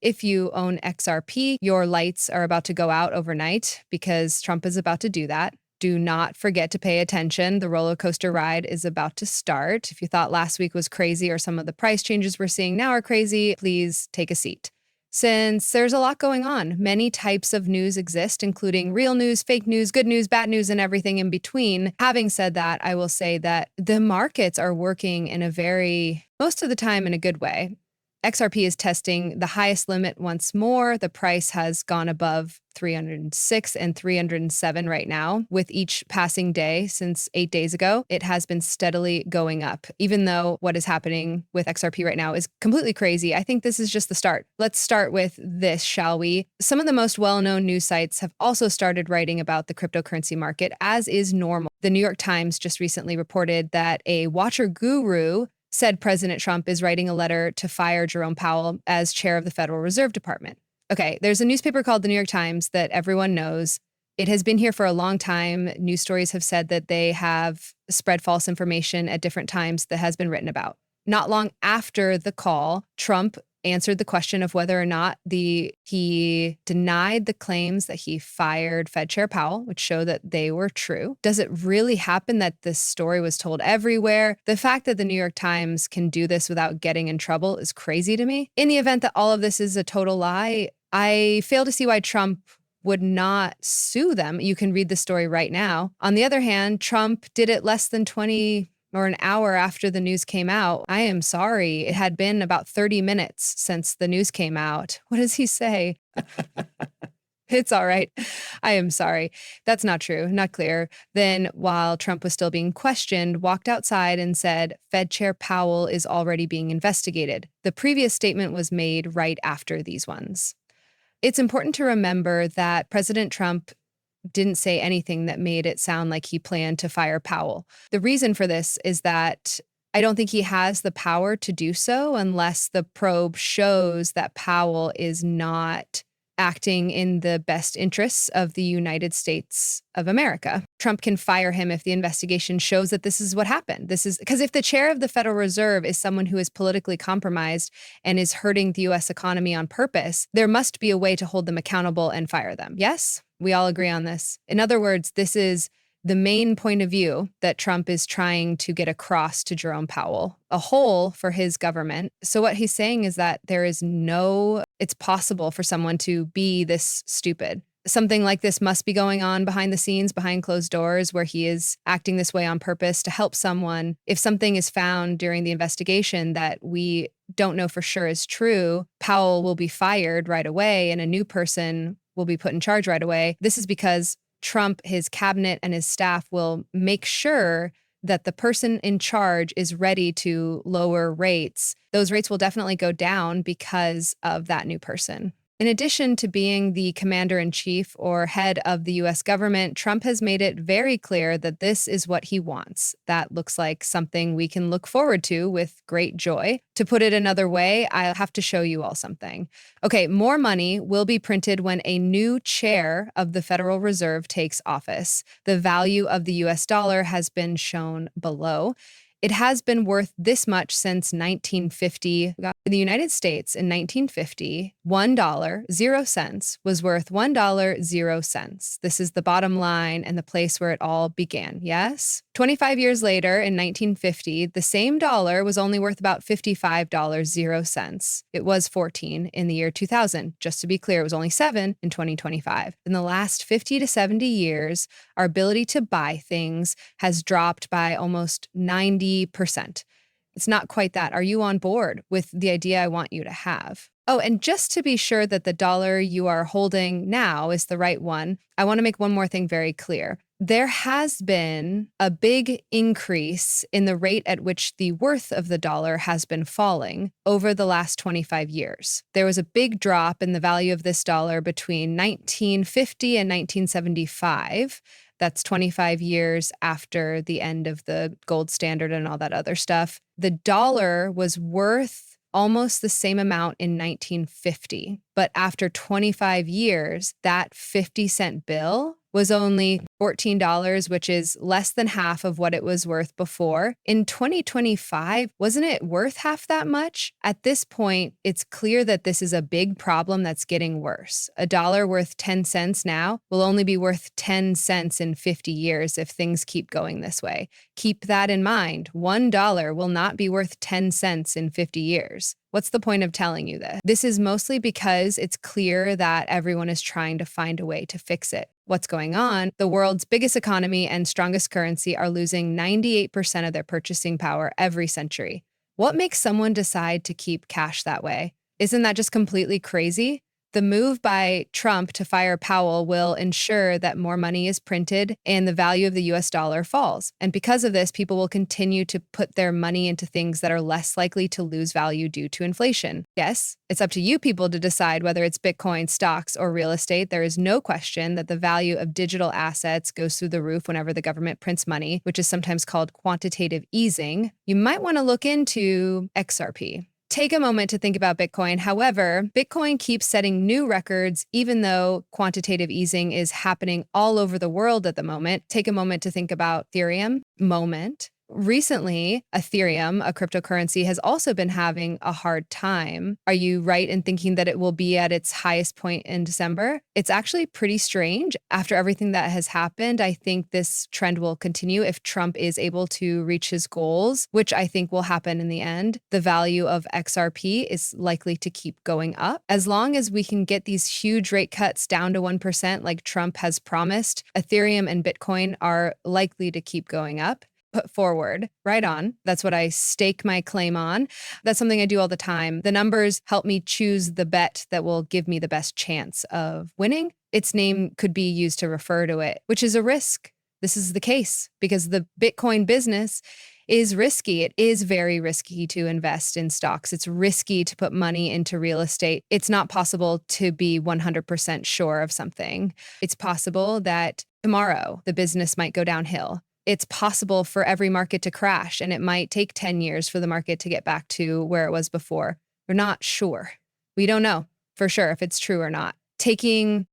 If you own XRP, your lights are about to go out overnight because Trump is about to do that. Do not forget to pay attention. The roller coaster ride is about to start. If you thought last week was crazy or some of the price changes we're seeing now are crazy, please take a seat. Since there's a lot going on, many types of news exist, including real news, fake news, good news, bad news, and everything in between. Having said that, I will say that the markets are working in most of the time in a good way. XRP is testing the highest limit once more. The price has gone above 306 and 307 right now. With each passing day since 8 days ago, it has been steadily going up. Even though what is happening with XRP right now is completely crazy, I think this is just the start. Let's start with this, shall we? Some of the most well-known news sites have also started writing about the cryptocurrency market, as is normal. The New York Times just recently reported that a watcher guru said President Trump is writing a letter to fire Jerome Powell as chair of the Federal Reserve Department. Okay, there's a newspaper called the New York Times that everyone knows. It has been here for a long time. News stories have said that they have spread false information at different times that has been written about. Not long after the call, Trump answered the question of whether or not he denied the claims that he fired Fed Chair Powell, which show that they were true. Does it really happen that this story was told everywhere? The fact that the New York Times can do this without getting in trouble is crazy to me. In the event that all of this is a total lie, I fail to see why Trump would not sue them. You can read the story right now. On the other hand, Trump did it less than 20 or an hour after the news came out. I am sorry. It had been about 30 minutes since the news came out. What does he say? It's all right. I am sorry. That's not true, not clear. Then, while Trump was still being questioned, walked outside and said, Fed Chair Powell is already being investigated. The previous statement was made right after these ones. It's important to remember that President Trump didn't say anything that made it sound like he planned to fire Powell. The reason for this is that I don't think he has the power to do so unless the probe shows that Powell is not acting in the best interests of the United States of America. Trump can fire him if the investigation shows that this is what happened. This is because if the chair of the Federal Reserve is someone who is politically compromised and is hurting the US economy on purpose, there must be a way to hold them accountable and fire them. Yes? We all agree on this. In other words, this is the main point of view that Trump is trying to get across to Jerome Powell, a hole for his government. So what he's saying is that it's possible for someone to be this stupid. Something like this must be going on behind the scenes, behind closed doors, where he is acting this way on purpose to help someone. If something is found during the investigation that we don't know for sure is true, Powell will be fired right away and a new person will be put in charge right away. This is because Trump, his cabinet, and his staff will make sure that the person in charge is ready to lower rates. Those rates will definitely go down because of that new person. In addition to being the commander-in-chief or head of the US government, Trump has made it very clear that this is what he wants. That looks like something we can look forward to with great joy. To put it another way, I'll have to show you all something. Okay, more money will be printed when a new chair of the Federal Reserve takes office. The value of the US dollar has been shown below. It has been worth this much since 1950. In the United States, in 1950, $1.00 was worth $1.00. This is the bottom line and the place where it all began, yes? 25 years later, in 1950, the same dollar was only worth about $55.00. It was 14 in the year 2000. Just to be clear, it was only 7 in 2025. In the last 50 to 70 years, our ability to buy things has dropped by almost 90%. It's not quite that. Are you on board with the idea I want you to have? Oh, and just to be sure that the dollar you are holding now is the right one, I want to make one more thing very clear. There has been a big increase in the rate at which the worth of the dollar has been falling over the last 25 years. There was a big drop in the value of this dollar between 1950 and 1975. That's 25 years after the end of the gold standard and all that other stuff. The dollar was worth almost the same amount in 1950. But after 25 years, that 50-cent bill was only $14, which is less than half of what it was worth before. In 2025, wasn't it worth half that much? At this point, it's clear that this is a big problem that's getting worse. A dollar worth 10 cents now will only be worth 10 cents in 50 years if things keep going this way. Keep that in mind. $1 will not be worth 10 cents in 50 years. What's the point of telling you this? This is mostly because it's clear that everyone is trying to find a way to fix it. What's going on? The world's biggest economy and strongest currency are losing 98% of their purchasing power every century. What makes someone decide to keep cash that way? Isn't that just completely crazy? The move by Trump to fire Powell will ensure that more money is printed and the value of the US dollar falls. And because of this, people will continue to put their money into things that are less likely to lose value due to inflation. Yes, it's up to you people to decide whether it's Bitcoin, stocks, or real estate. There is no question that the value of digital assets goes through the roof whenever the government prints money, which is sometimes called quantitative easing. You might want to look into XRP. Take a moment to think about Bitcoin. However, Bitcoin keeps setting new records, even though quantitative easing is happening all over the world at the moment. Take a moment to think about Ethereum. Recently, Ethereum, a cryptocurrency, has also been having a hard time. Are you right in thinking that it will be at its highest point in December? It's actually pretty strange. After everything that has happened, I think this trend will continue if Trump is able to reach his goals, which I think will happen in the end. The value of XRP is likely to keep going up. As long as we can get these huge rate cuts down to 1%, like Trump has promised, Ethereum and Bitcoin are likely to keep going up. Put forward, right on. That's what I stake my claim on. That's something I do all the time. The numbers help me choose the bet that will give me the best chance of winning. Its name could be used to refer to it, which is a risk. This is the case because the Bitcoin business is risky. It is very risky to invest in stocks. It's risky to put money into real estate. It's not possible to be 100% sure of something. It's possible that tomorrow the business might go downhill. It's possible for every market to crash, and it might take 10 years for the market to get back to where it was before. We're not sure. We don't know for sure if it's true or not. Taking